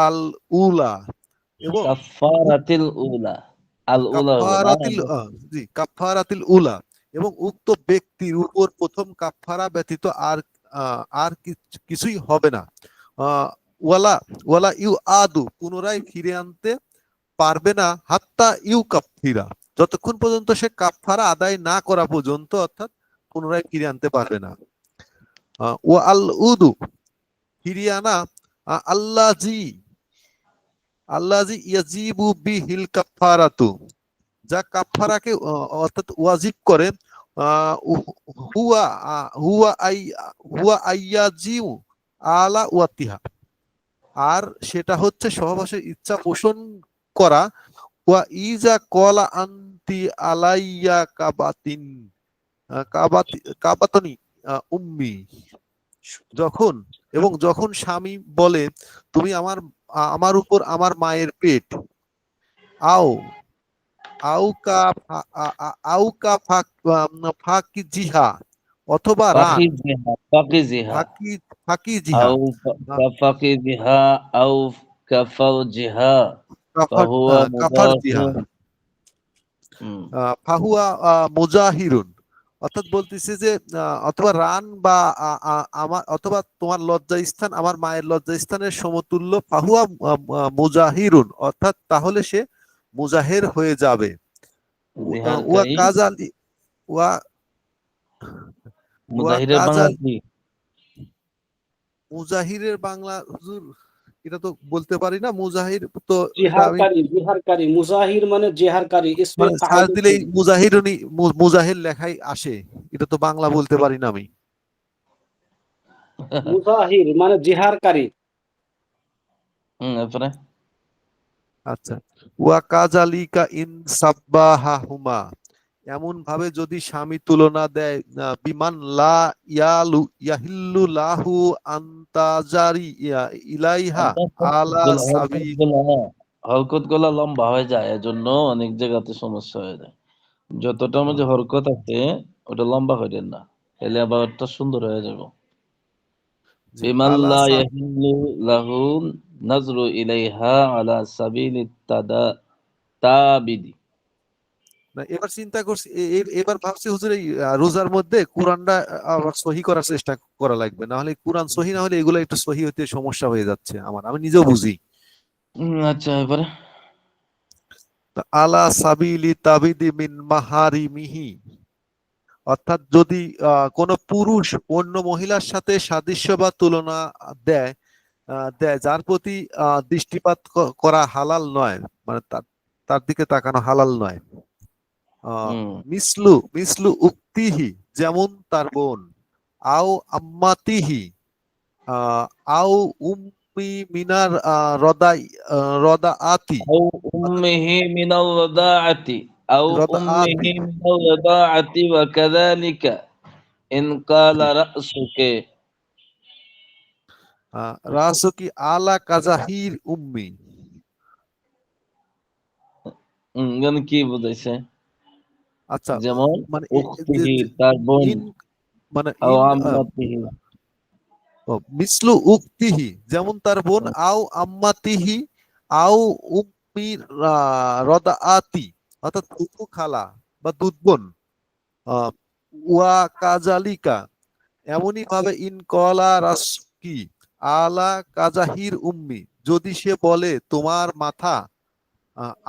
আল উলা, এবং কাফারাতিল উলা, আল উলা হবে না? কাফারাতিল উলা, এবং উক্ত ব্যক্তির উপর প্রথম কাফারা ব্যতীত আর কিছুই হবে না। আহ, ওয়ালা ওয়ালা ইউ আদু, পুনরায় ফিরে আনতে পারবে না, হাত্তা ইউ কাফিরা, যতক্ষণ পর্যন্ত সে কাফারা আদায় না করা পর্যন্ত, অর্থাৎ পুনরায় ফিরে আনতে পারবে না। ও আল উদু, ফিরিয়ে আনা, আল্লাজি আল্লাজি ইয়াজিবু বিহিল কাফারাতু, যা কাফারাকে অর্থাৎ ওয়াজিব করে, হুয়া হুয়া আই হুয়া আইয়াজিউ আলা ওয়াতিহা, আর সেটা হচ্ছে সহবাসের ইচ্ছা পোষণ করা, ওয়া ইজা কলা আন্তি আলাইয়া কাবাতিন কাবাতনি উম্মি, যখন যখন স্বামী বলে তুমি আমার উপর আমার মায়ের পেট, আও আউকা আউকা ফাঁকি জিহা, অথবা রান, ফাকিজিহা, ফাকিজিহা। ফাঁকি ফাঁকি জিহা, আও কাফাকিজিহা আও কাফারজিহা ফাহুয়া কাফার জিহা, মুদাহির। হুম। ফাহুয়া মুজাহিরুন, অর্থাৎ বলতেছে যে অথবা রান বা আমার অথবা তোমার লজ্জাস্থান আমার মায়ের লজ্জাস্থানের সমতুল্য, ফাহুয়া মুজাহিরুন, অর্থাৎ তাহলে সে মুজাহির হয়ে যাবে। ওয়া জিহারকারী। কাজালি ওয়া ওয়া মুজাহিরের বাংলা কাজাল কি? মুজাহিরের বাংলা হুজুর, এটা তো বলতে পারি না, মুজাহির তো, এটা আমি জিহারকারী জিহারকারী, মুজাহির মানে জেহারকারী, ইসমে মানে সার্চ ফাইল। দিলেই মুজাহিরুনি মুজাহির লেখাই আসে, এটা তো বাংলা বলতে পারি না আমি। মুজাহির মানে জেহারকারী। এরপরে আচ্ছা, ওয়া কাজালিকা ইন সাব্বাহাহুমা, এমন ভাবে যদি স্বামী তুলনা দেয়, বিমান লা ইয়াহিল্লু লাহু আন্তাজারি ইলাইহা আলা সাবি। হরকত গুলা লম্বা হয়ে যায়, এজন্য অনেক জায়গাতে সমস্যা হয়ে যায়। যতটার মধ্যে হরকত আছে ওটা লম্বা করেন না, তাহলে আবার একটা সুন্দর হয়ে যাবে। জি, বিমান আলা লা ইয়াহিল্লু লাহু নাজরু ইলাইহা আলা সাবিলি তাবিদি। না, এবার চিন্তা করছি, এবার ভাবছি হুজুর এই রোজার মধ্যে কোরআনটা আবার সহি করার চেষ্টা করা লাগবে, না হলে কোরআন সহি না হলে এগুলো একটু সহি হতে সমস্যা হয়ে যাচ্ছে আমি নিজেও বুঝি। আচ্ছা, এবারে তো আলা সাবিলি তাবিদি মিন মাহারিমিহি, অর্থাৎ যদি কোনো পুরুষ অন্য মহিলার সাথে সাদৃশ্য বা তুলনা দেয়, দেয়, যার প্রতি দৃষ্টিপাত করা হালাল নয়, মানে তার তার দিকে তাকানো হালাল নয়। হুম মিসলু মিসলু উক্তিহি, যেমন তার বোন, আও আম্মাতিহি, আও উম্মি মিনার রদাই রদাআতি, أو অর্থাৎ أمه من الرضاعة أو أمه রদাআতি, من الرضاعة وكذلك إن قال জি, رأسك রাসুকি আলা কাজাহির উম্মি। মানে কি বুঝাইছে? আচ্ছা, যেমন মানে উখতিহি তার বোন, ইন, মানে আও ইন আম্মাতিহি। মিসলু উক্তিহি, যেমন তার বোন, আও আম্মাতিহি, আও উম্মির রদাআতি, অর্থাৎ ফুফু খালা বা দুধ বোন, আহ, ওয়া কাজালিকা, এমনই ভাবে ইন কলা রাসকি আলা কাজাহির উম্মি, যদি সে বলে তোমার মাথা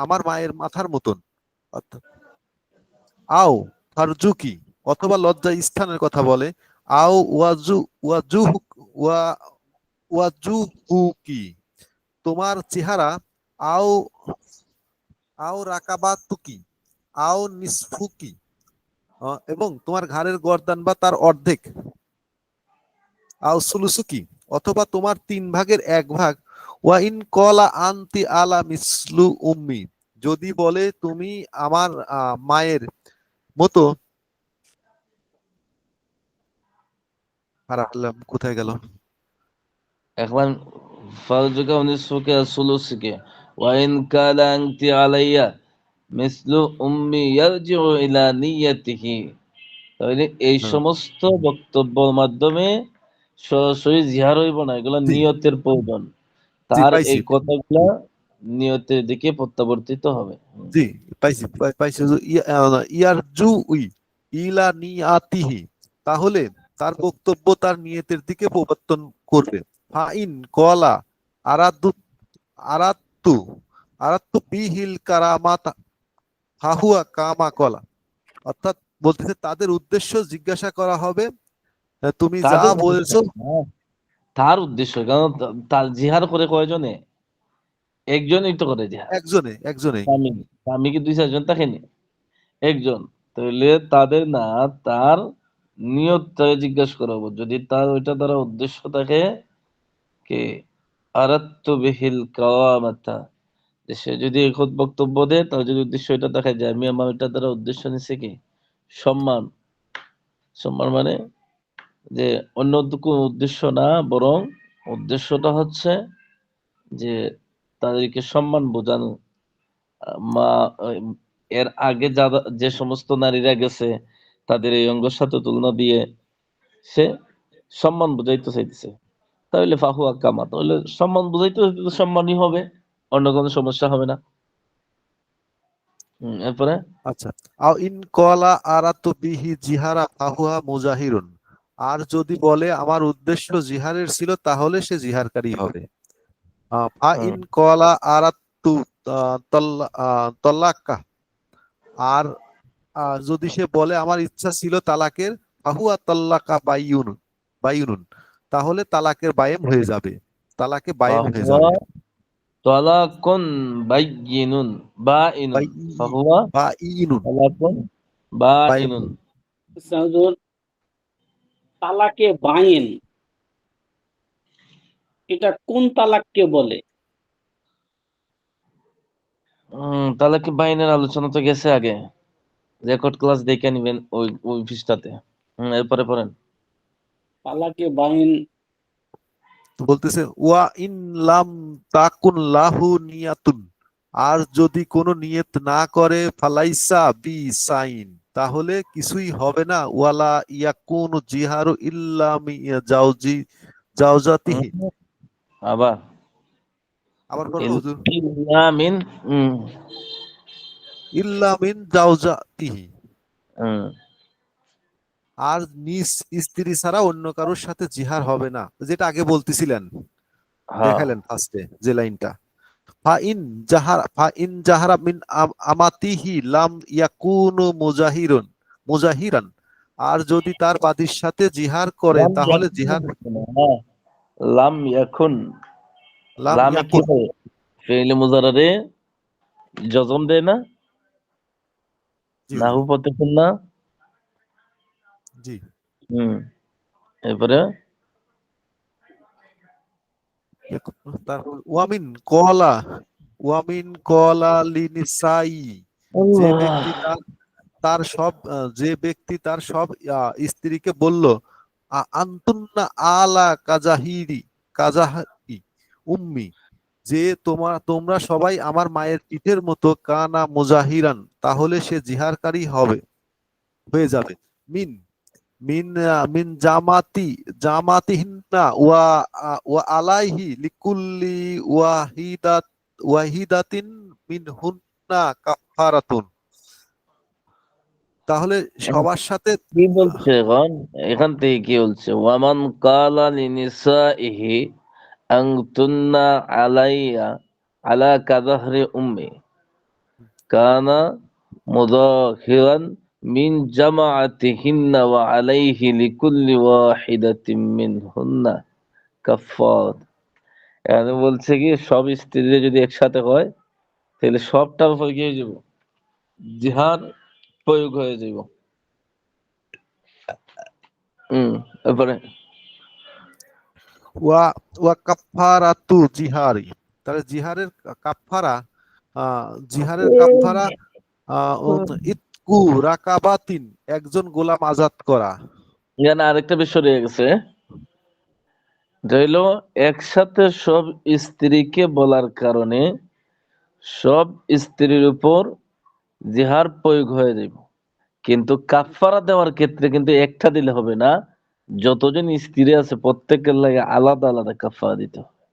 আমার মায়ের মাথার মতন, অর্থাৎ আও ফারজুকি, অথবা লজ্জা স্থানের কথা বলে, আও ওয়াজু ওয়া ওয়াজুহুকি, তোমার চেহারা, আও আও রাকাবাতুকি, আও নিসফুকি, এবং তোমার ঘাড়ের গর্দান বা তার অর্ধেক, আও সুলুসুকি, অথবা তোমার 3/1 ওয়া ইন কলা আনতি আলা মিসলু উম্মি, যদি বলে তুমি আমার মায়ের মতো, হারালাম, কোথায় গেল? এখন ফারজুকা নিসফুকা সুলুসিকে ওয়াইন কালা আনতি আলাইয়া মিসলু উম্মি ইয়ারজিউ ইলা নিয়াতিহি। তাহলে এই হ্যাঁ, সমস্ত বক্তব্যের মাধ্যমে সরাসরি জিহার হইব না, এগুলো জি নিয়তের প্রয়োজন। জি তার পাইছি, এই কথাগুলা নিয়তের দিকে প্রত্যাবর্তিত হবে। জি পাইছি, পাইছি হুজুর। ইয়ার জু উই ইলা নিয়াতিহি, তাহলে তার বক্তব্য তার নিয়তের দিকে প্রবর্তন করবে। ফাইন কলা আরাদু আরাত্তু আরাত্তু বিহিল কারামাত হাহুয়া কামা কলা, অর্থাৎ বলতেছে তাদের উদ্দেশ্য জিজ্ঞাসা করা হবে, তুমি যা কাদের উদ্দেশ্য? বলেছো। হ্যাঁ, তার উদ্দেশ্য, কারণ তার জিহার করে কয়জনে? একজনই তো করে জিহার। একজনে একজনেই, স্বামী, স্বামী কি 2-4 জন থাকেনি? একজন। তাহলে তাদের না, তার নিয়তটা জিজ্ঞাসা করা হবে। যদি তার ওইটা দ্বারা উদ্দেশ্য থাকে কি আরাত্তু বিহিল কাওয়ামাতা, যে সে যদি এখন বক্তব্য দেয়, তার যদি উদ্দেশ্য এটা দেখা যায় আমি আমার এটা দ্বারা উদ্দেশ্য নিচ্ছে কি সম্মান। সম্মান মানে যে অন্য কোনো উদ্দেশ্য না, বরং উদ্দেশ্যটা হচ্ছে যে তাদেরকে সম্মান বোঝানো। মা এর আগে যে সমস্ত নারীরা গেছে তাদের এই অঙ্গের সাথে তুলনা দিয়ে সে সম্মান বুঝাইতে চাইতেছে। তাহলে ফাহুয়া কামা, তাহলে সম্মান বুঝাইতে চাইতে সম্মানই হবে, অন্য কোনো সমস্যা হবে না। এরপরে আচ্ছা, আও ইন কলা আরাতু বিহি জিহারা ফাহুয়া মুজাহিরুন, আর যদি বলে আমার উদ্দেশ্য জিহারের ছিল, তাহলে সে জিহারকারী হবে। ফা হুম, ইন কলা আরাতু তল্লাকা, আর যদি সে বলে আমার ইচ্ছা ছিল তালাকের, ফাহুয়া তাল্লাকা বাইয়ুনুন, তাহলে তালাকের বায়েন হয়ে যাবে, তালাকে বায়েন হয়ে ফাহুয়া যাবে। তালাকুন বাইয়িনুন বাইনুন, বাই ফাহুয়া বাইয়ুনুন, তালাকুন বায়েন। বাইনুন। আচ্ছা হুজুর, তালাকে বাইন এটা কোন তালাককে বলে? তালাকে বাইনের আলোচনা তো গেছে আগে, রেকর্ড ক্লাস দেখে নিবেন ওই ওই পৃষ্ঠাতে। এরপরে পড়েন। তালাকে বাইন বলতেছে ওয়া ইন লাম তাকুন লাহু নিয়াতুন, আর যদি কোনো নিয়ত না করে, ফালাইসা বি সাইন, তাহলে কিছুই হবে না, ওয়ালা ইয়াকুন জিহারু ইল্লা জাওজাতিহি। হুম, আবার আবার পড়বো হুজুর? ইল্লা মিন ইল্লা মিন জাওজাতিহি, হুম, আর নিজ স্ত্রী ছাড়া অন্য কারোর সাথে জিহার হবে না, যেটা আগে বলতেছিলেন, হ্যাঁ, দেখালেন ফার্স্টে যে লাইনটা। ফা ইন জাহারা মিন আমাতিহি লাম ইয়াকুনু মুজাহিরান, আর যদি তার বাদীর সাথে জিহার করে, লাম তাহলে ইয়াকুনু জিহার, বলছে না, হ্যাঁ, লাম ইয়াকুন, লাম লামে কি ইয়াকুন। হয়? ফেইলে মুজারারে জজম দেয় না? জি নাহু হুজুর। পড়তেছেন না? জি। হুম, এরপরে তারপর ওয়ামিন কলা লিনিসাই, যে আল্লাহ। ব্যক্তি তার সব স্ত্রীকে বলল, আন্তুন্না আলা কাজাহি উম্মি, যে তোমরা সবাই আমার মায়ের পিঠের মতো, কানা মুজাহিরান, তাহলে সে জিহারকারী হয়ে যাবে। মিন মিন জামাতিহিন্না ওয়া আলাইহি লিকুল্লি ওয়াহিদাতিন মিনহুন্না কাফারাতুন, তাহলে সবার সাথে কি বলছে এখন? এখান থেকে কি বলছে? ওয়ামান কালা লিনিসাইহি আনতুন্না আলাইয়া আলা কাযাহরি উম্মি কানা মুযাহিরান মিন জামাআতিহিন্না ওয়া আলাইহি লিকুল্লি ওয়াহিদাতিন মিনহুন্না কাফফারাত। এখানে বলছে কি সব স্ত্রীরা যদি একসাথে হয় তাহলে সবটার উপর কি হয়ে যাব? জিহাদ প্রয়োগ হয়ে যাব। তারপরে ওয়া ওয়া কাফারাতু জিহারি, তাহলে কাফফারা জিহারের কাফফারা ইতকু রাকাবাতিন, একজন গোলাম আজাদ করা। এখানে আরেকটা বিষয় রয়ে গেছে, এটা হইলো একসাথে সব স্ত্রীকে বলার কারণে সব স্ত্রীর উপর জিহার প্রয়োগ হয়ে যাবে, কিন্তু কাফারা দেওয়ার ক্ষেত্রে কিন্তু একটা দিলে হবে না, যতজন স্ত্রী আছে প্রত্যেকের লাগে আলাদা আলাদা কাফারা দিতে হবে।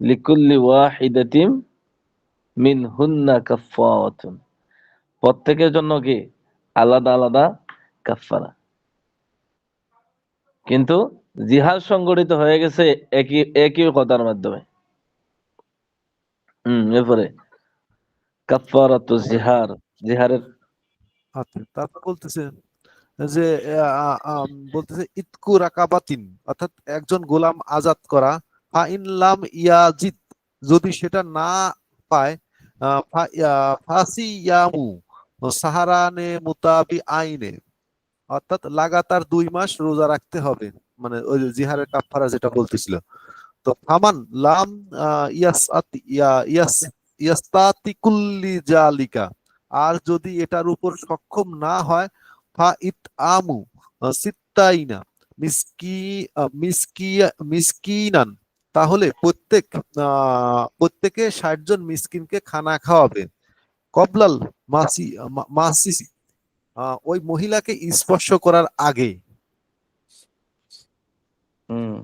লিকুল্লি ওয়াহিদাতিম মিনহুন্না কাফারাতুন, প্রত্যেকের জন্য কি আলাদা আলাদা কাফারা, কিন্তু জিহাদ সংগঠিত হয়ে গেছে একই একই কথার মাধ্যমে। এরপরে কাফারাতু জিহার, জিহারের আচ্ছা, তারপর বলতেছে যে বলতেছে ইতকু রাকাবাতিন, অর্থাৎ একজন গোলাম আজাদ করা। ফা ইন লাম ইয়াজিদ, যদি সেটা না পায়, ফাসিয়ামু সাহারানে মুতাবি আইনে, অর্থাৎ লাগাতার 2 মাস রোজা রাখতে হবে, মানে ওই যে জিহারের কাফারা যেটা বলতেছিল। তো ফামান লাম ইয়াসআতি ইয়াস্তাতি কুল্লি জালিকা, আর যদি এটার উপর সক্ষম না হয়, ফা ইতআমু সিত্তাইনা মিসকি মিসকিনান, তাহলে প্রত্যেকে 60 জন মিসকিনকে খানা খাওয়াবে। কবলাল মাসিসি, ওই মহিলাকে স্পর্শ করার আগে। হুম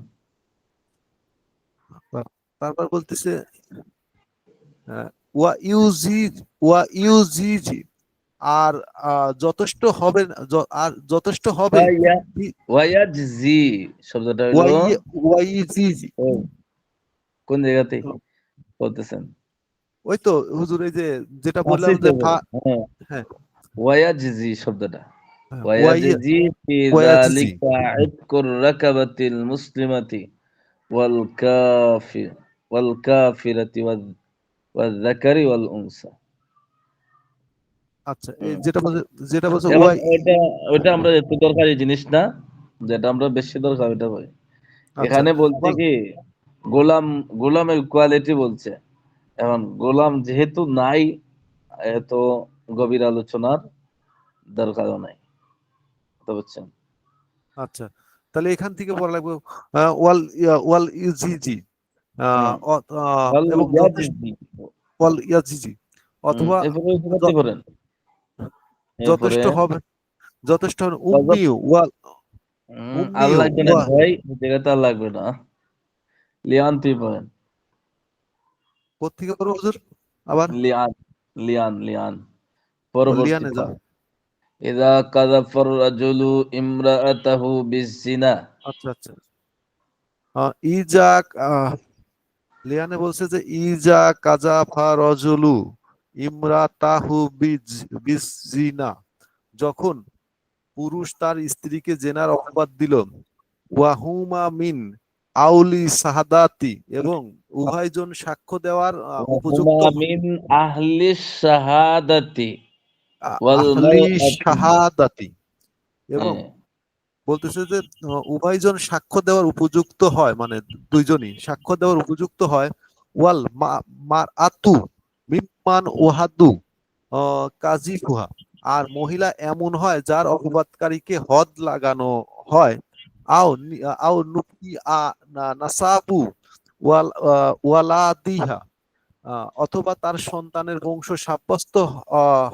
তারপর বলতেছে ওয়া ইউজিজি, আর যথেষ্ট হবে ওয়াইয়া ওয়াইয়াজি শব্দটা হলো ওয়াইজিজি। ও, কোন জায়গাতে বলতেছেন? ওই তো হুজুর, এই যে যেটা বললাম ফাসিতে যে বলে, হ্যাঁ, হ্যাঁ, ওয়াইয়াজি শব্দটা হ্যাঁ, ওয়াইয়াজি ফি ওয়াইজিজি। যালিকা ইতকুর রাকাবাতিল মুসলিমাতি ওয়াল কাফির ওয়াল কাফিরাতি ওয়াল যাকারি ওয়াল উনসা। আচ্ছা, এই হুম। যেটা বলছে যেমন ওইটা আমরা এত দরকারি জিনিস না, যেটা আমরা বেশি দরকার ওইটা বলি। আচ্ছা, এখানে বলছে ওয়াল কি গোলাম, গোলামের কোয়ালিটি বলছে। এখন গোলাম যেহেতু নাই, এত গভীর আলোচনার দরকারও নাই, বুঝতে পারছেন? আচ্ছা, তাহলে এখান থেকে পড়া লাগবে ওয়াল ইউজিজি, হুম ওয়াল এবং ইয়াজিজি। ওয়াল ইয়াজিজি, অথবা এরপরে উপজাতি য- করেন। এরপরে যথেষ্ট হবে, উম্মি আর উম্মিও লাগবে না ভাই, এই জায়গাতে আর লাগবে না। লিয়ান তুই পড়েন। কোথেকে পড়বো হুজুর আবার? লিয়ান, লিয়ান, লিয়ান লিয়ানে পরবর্তীতে। যা। ইযা কাযাফার রাজুলু ইমরাআতাহু বিজ্জিনা। আচ্ছা আচ্ছা, ইজা লিয়ানে বলছে যে ইজা কাজাফা রজুলু ইমরাতাহু বিজিনা, যখন পুরুষ তার স্ত্রীকে জেনার অপবাদ দিল, ওয়াহুমা মিন আউলি সাহাদাতি, এবং উভয়জন সাক্ষ্য দেওয়ার উপযুক্ত ওয়াহুমা মিন আহলিস শাহাদাতি ওয়াল আহলি মারআতি। শাহাদাতি, এবং হ্যাঁ, বলতেছে যে উভয়জন সাক্ষ্য দেওয়ার উপযুক্ত হয়, মানে দুইজনই সাক্ষ্য দেওয়ার উপযুক্ত হয়। ওয়াল মারআতু মিম্মান ওয়াহাদু কাজিফুহা, আর মহিলা এমন হয় যার অপবাদকারীকে হদ লাগানো হয়। আও নুকি নাসাবু ওয়ালাদিহা, অথবা তার সন্তানের বংশ সাব্যস্ত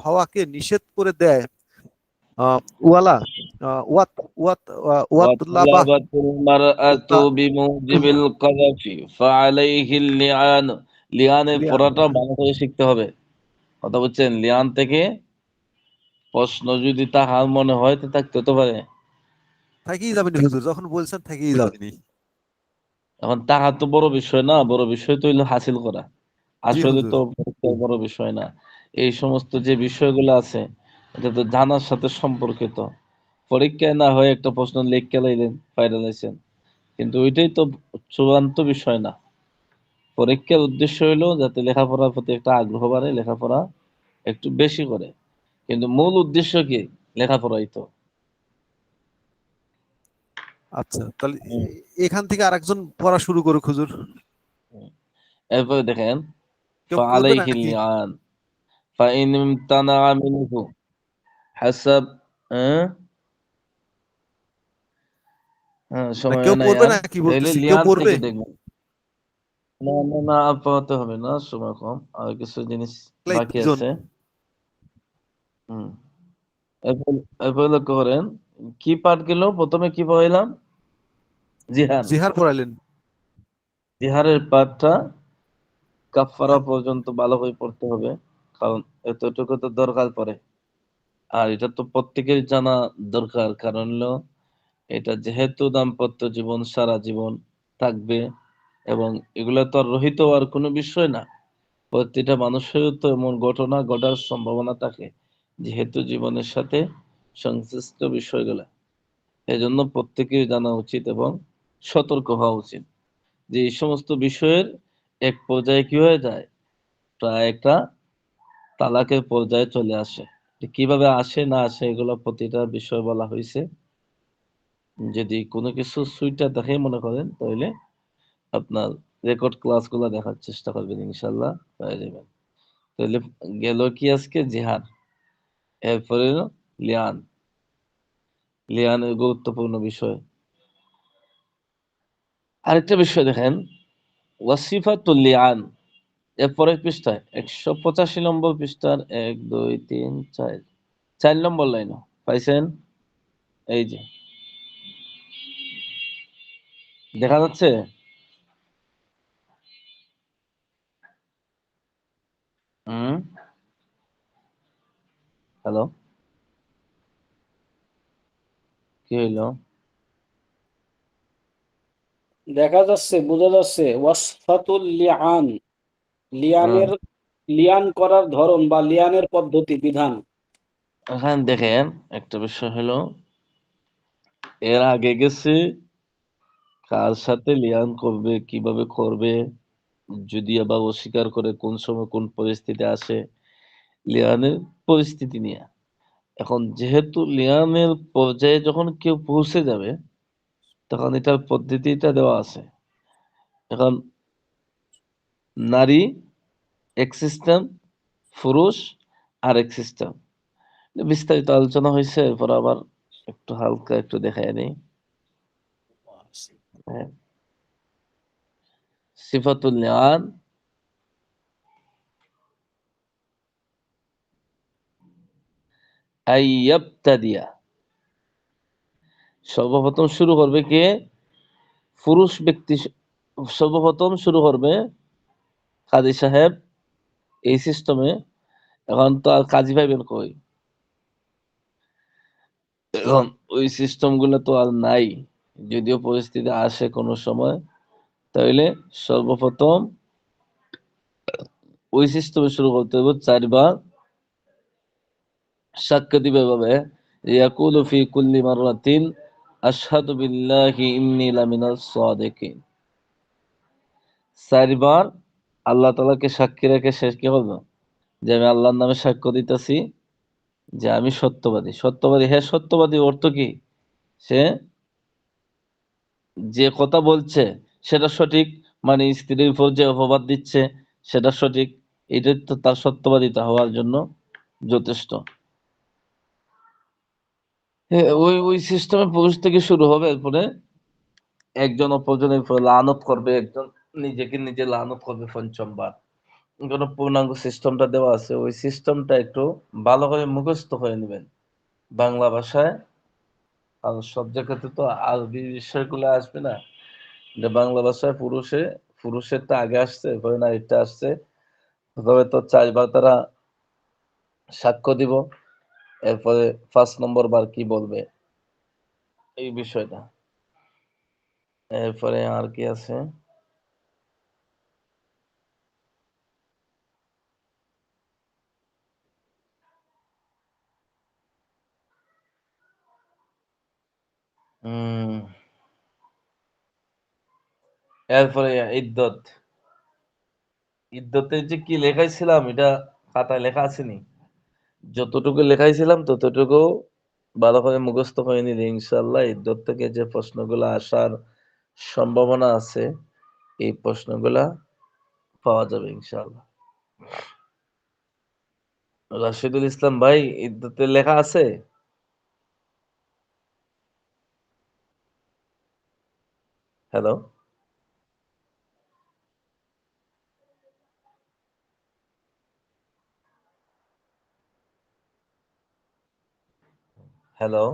হওয়াকে নিষেধ করে দেয়। ওয়ালা ওয়াত ওয়াত ওয়া ওয়াতলাবা তালাবাতুল মারআতু বিমুজিবিল কাযাফি ফাআলাইহিল লিআন। লিআনের লিয়ান, পড়াটা ভালো করে শিখতে হবে। কথা বুঝছেন? লিআন থেকে প্রশ্ন যদি তাহার মনে হয় তো থাকতে হতে পারে। থেকেই যাবেনি হুজুর, যখন বলছেন থেকেই যাবেনি। এখন তাহার তো বড় বিষয় না, বড় বিষয় তো হইলো হাসিল করা। জি আসলে হুজুর। তো পরীক্ষার বড় বিষয় না। এই সমস্ত যে বিষয়গুলো আছে এটা তো জানার সাথে সম্পর্কিত। পরীক্ষায় না হয় একটা প্রশ্ন লিখে লাইলেন, পাইরা লাইছেন, কিন্তু ওইটাই তো চূড়ান্ত বিষয় না। পরীক্ষার উদ্দেশ্য হইলো যাতে লেখাপড়ার প্রতি একটা আগ্রহ বাড়ে, লেখাপড়া একটু বেশি করে, কিন্তু মূল উদ্দেশ্য কি? লেখাপড়াই তো। আচ্ছা, তাহলে হুম, এখান থেকে আরেকজন পড়া শুরু করুক হুজুর। হুম। এরপরে দেখেন কেউ পড়বে ফালাইহিল নাকি? লিআন ফাইন ইমতানা মিনহু হাসাব। হ্যাঁ, হ্যাঁ, না সময় কেউ নাই পড়বে আর। নাকি তাইলে বলতেছি, কেউ লিয়ান পড়বে? থেকে দেখবেন। না, না, না, আপাতত হবে না, সময় কম, আর কিছু জিনিস এই বাকি দুজন। আছে। হুম। এরপর এরপর লক্ষ্য করেন কি পাঠ গেল, প্রথমে কি পড়াইলাম? জিহার। জিহার পড়াইলেন। জিহারের পাঠটা কাফারা পর্যন্ত ভালো করে পড়তে হবে, কারণ এতটুকু তো দরকার পড়ে। আর এটা তো প্রত্যেকের জানা দরকার, কারণ হলো এটা যেহেতু দাম্পত্য জীবন সারা জীবন থাকবে, এবং এগুলো তো আর রহিত হওয়ার কোনো বিষয় না। প্রতিটা মানুষের তো এমন ঘটনা ঘটার সম্ভাবনা থাকে, যেহেতু জীবনের সাথে সংশ্লিষ্ট বিষয়গুলো। এজন্য প্রত্যেকের জানা উচিত এবং সতর্ক হওয়া উচিত যে এই সমস্ত বিষয়ের এক পর্যায়ে কি হয়ে যায়, প্রায় একটা তালাকের পর্যায়ে চলে আসে। কিভাবে আসে না আসে এগুলো প্রতিটা বিষয় বলা হয়েছে। যদি কোনো কিছু সুইটা দেখে মনে করেন তাহলে আপনার রেকর্ড ক্লাসগুলো দেখার চেষ্টা করবেন, ইনশাল্লাহ পেয়ে যাবেন। তাহলে গেল কি আজকে জিহাদ, এরপরে হলো লিয়ান। লিয়ানের গুরুত্বপূর্ণ বিষয়। আরেকটা বিষয় দেখেন, ওয়াসিফাতুল লিয়ান, এর পরের পৃষ্ঠায় 185 নম্বর পৃষ্ঠার 1 2 3 4 4 নম্বর লাইন পাইছেন? এই যে দেখা যাচ্ছে। হুম, হ্যালো, কি হইলো? দেখা যাচ্ছে, বোঝা যাচ্ছে। ওয়াসফাতুল লিআন, হুম, লিয়ানের লিয়ান করার ধরন বা লিয়ানের পদ্ধতি বিধান। এখানে দেখেন একটা বিষয় হলো, এর আগে গেছে কার সাথে লিয়ান করবে, কিভাবে করবে, যদি আবার অস্বীকার করে কোন সময় কোন পরিস্থিতি আসে, লিয়ানের পরিস্থিতি নিয়ে। এখন যেহেতু লিয়ানের পর্যায়ে যখন কেউ পৌঁছে যাবে, তখন এটার পদ্ধতিটা দেওয়া আছে। এখন নারী এক সিস্টেম, পুরুষ আর এক সিস্টেম, বিস্তারিত আলোচনা হয়েছে। এরপর আবার একটু হালকা একটু দেখায় নেই। হ্যাঁ, সিফাতুল লিয়ান আইয়াবতাদিয়া, সর্বপ্রথম শুরু করবে কে? পুরুষ ব্যক্তি সর্বপ্রথম শুরু করবে কাজী সাহেব এই সিস্টেমে। এখন তো আর কাজী পাইবেন কই? এখন ওই সিস্টেম গুলো তো আর নাই। যদিও পরিস্থিতি আসে কোনো সময়, তাইলে সর্বপ্রথম ওই সিস্টেমে শুরু করতে হবে। 4 বার সাক্ষ্য দিবে ভাবে, ইয়াকুলু ফি কুল্লি মাররাতিন আশহাদু বিল্লাহি ইন্নী লামিনাস সাদিকিন। চারবার আল্লাহ তাআলাকে সাক্ষী রেখে শেষ কি বলবো, যে আমি আল্লাহর নামে সাক্ষ্য দিতেছি যে আমি সত্যবাদী। সত্যবাদী, হ্যাঁ সত্যবাদী অর্থ কি? সে যে কথা বলছে সেটা সঠিক, মানে স্ত্রীর উপর যে অপবাদ দিচ্ছে সেটা সঠিক, এটাই তো তার সত্যবাদিতা হওয়ার জন্য যথেষ্ট। ওই ওই সিস্টেমে পুরুষ থেকে শুরু হবে, এরপরে একজন অপরজনের উপর লানত করবে, একজন নিজেকে নিজে লানত করবে পঞ্চমবার। কোন পূর্ণাঙ্গ সিস্টেমটা দেওয়া আছে, ওই সিস্টেমটা একটু ভালো করে মুখস্থ করে নেবেন বাংলা ভাষায়। আর সব জায়গাতে তো আরবি বিষয়গুলো আসবে না, যে বাংলা ভাষায় পুরুষেরটা আগে আসছে, এরপরে নারীরটা আসছে। তবে তো চারবার তারা সাক্ষ্য দিব, এরপরে 5 নম্বর বার কি বলবে এই বিষয়টা। এরপরে আর কি আছে? উম এরপরে ইদ্যত। ইদ্যতে যে কি লেখাইছিলাম এটা খাতায় লেখা আসেনি, যতটুকু লেখাইছিলাম ততটুকু ভালো করে মুখস্থ করে নিলে ইনশাআল্লাহ ইদ্যত থেকে যে প্রশ্নগুলো আসার সম্ভাবনা আছে এই প্রশ্নগুলা পাওয়া যাবে ইনশাআল্লাহ। রাশিদুল ইসলাম ভাই, ইদ্যতে লেখা আছে? Hello, hello.